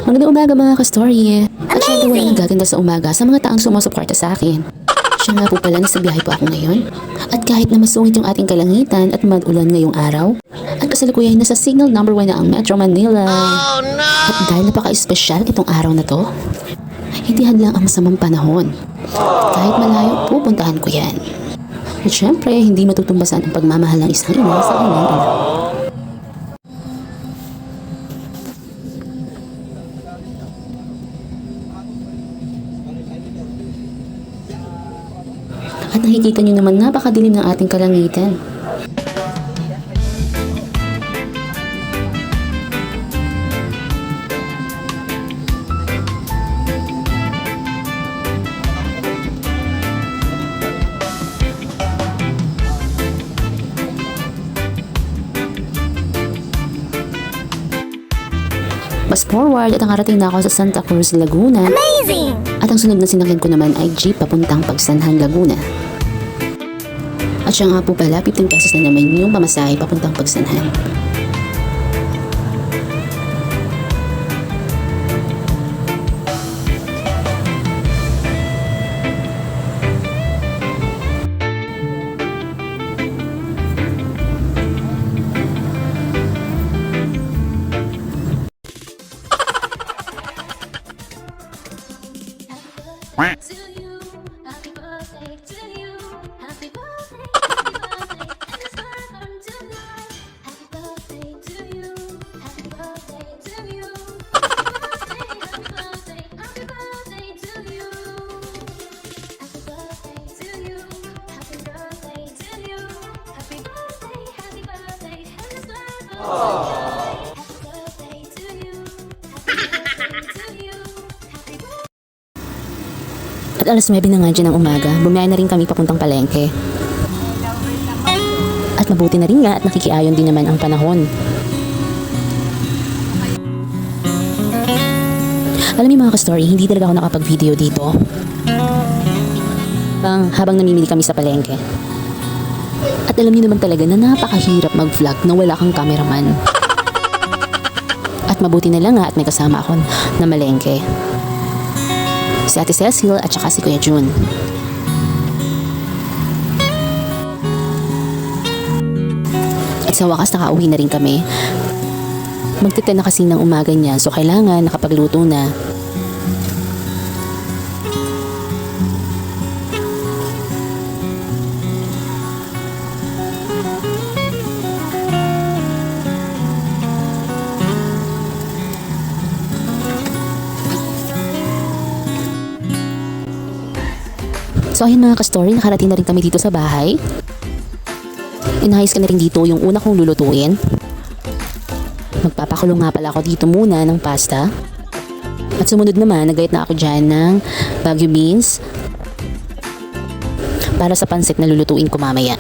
Magandang umaga mga ka-story. At syempre walang gaganda sa umaga sa mga taong sumusuporta sa akin. Siya nga po pala, nasa biyahe po ako ngayon. At kahit na masungit yung ating kalangitan at mag-ulan ngayong araw, at kasalukuyan nasa signal number 1 na ang Metro Manila. Oh, no! At dahil napaka-espesyal itong araw na to, hindi hadlang ang masamang panahon. Kahit malayo, pupuntahan ko yan. At syempre, hindi matutumbasan ang pagmamahal ng isang ina sa kanyang anak. At nakikita nyo naman napakadilim ng ating kalangitan. Fast forward at nakarating na ako sa Santa Cruz, Laguna. Amazing! At ang sunod na sinakyan ko naman ay jeep papuntang Pagsanhan, Laguna. At siya nga po pala, 15 pesos na naman yung pamasahe papuntang Pagsanhan. To you, happy birthday to you, happy birthday, happy birthday, and it's birthday tonight. Happy birthday to you, happy birthday to you, happy birthday, happy birthday, happy birthday to you, happy birthday to you, happy birthday to you, happy birthday, happy birthday, and it's birthday tonight. Happy birthday to you, happy birthday to you, happy birthday. At alas 9 na nga dyan ng umaga, bumiyahe na rin kami papuntang Palengke. At mabuti na rin nga at nakikiayon din naman ang panahon. Alam niyo mga ka-story, hindi talaga ako nakapag-video dito. Habang namimili kami sa Palengke. At alam niyo naman talaga na napakahirap mag-vlog na wala kang cameraman. At mabuti na lang nga at may kasama ako na malengke. Si Ate Cecil at saka si Kuya Jun. At sa wakas nakauwi na rin kami. Magtita na kasi ng umaga niya, so kailangan nakapagluto na. So ayun mga ka-story, nakarating na rin kami dito sa bahay. Inayos ka na rin dito yung una kong lulutuin. Magpapakulong nga pala ako dito muna ng pasta. At sumunod naman, nagayat na ako dyan ng Baguio beans para sa pansit na lulutuin ko mamaya.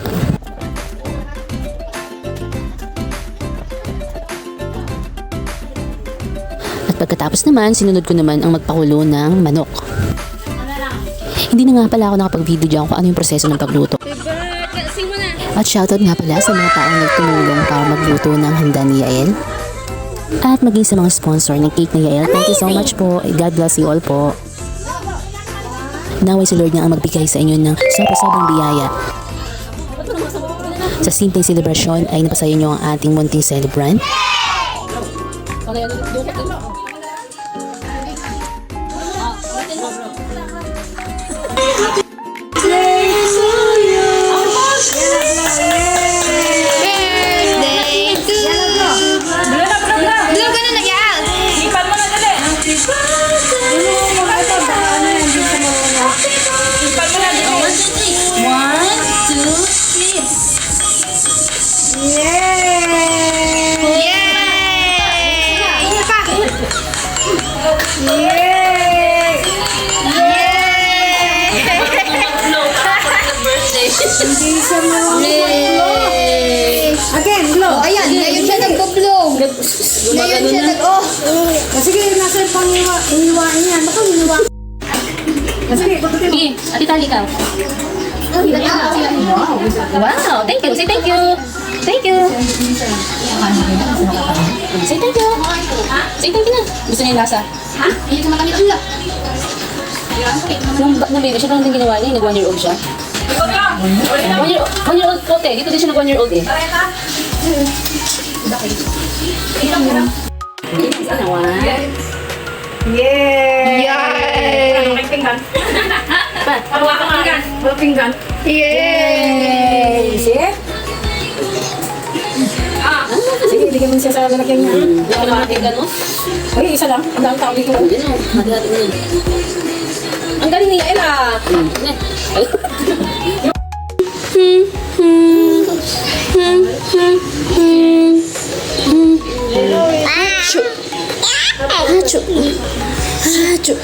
At pagkatapos naman, sinunod ko naman ang magpakulo ng manok. Hindi na nga pala ako nakapag-video dyan kung ano yung proseso ng pagluto. At shoutout nga pala sa mga taong nagtumulong para magluto ng handa ni Yael. At maging sa mga sponsor ng cake ni Yael. Thank you so much po. God bless you all po. Naway si Lord na ang magbigay sa inyo ng sobrang biyaya. Sa simpleng selebrasyon ay napasaya nyo ang ating munting celebrant. Again, glow. Ayan, ngayon siya nagpo-blow. Ngayon siya nag-oh. Sige, nasa yung pang-iwain yan. Baka iniwa. Sige, pagkatin mo. Sige, Ate Tali ka. Wow, thank you. Say thank you. Thank you. Say thank you. Say thank you na. Gusto niya yung lasa. Ha? Hindi ka malamit ulo. Nung baby siya, parang din ginawa niya, nag 1 year old siya. 1 year old po, te. Dito din siya nag 1 year old eh. Yay! See? Sige, bigyan mo siya sa lalagyan niya. Nakamating ka, no? Uy, isa lang. Ang dami tao dito. Yan o, hati-hati na yan. Ang galing niya, Ella! Achoo! Achoo! Achoo!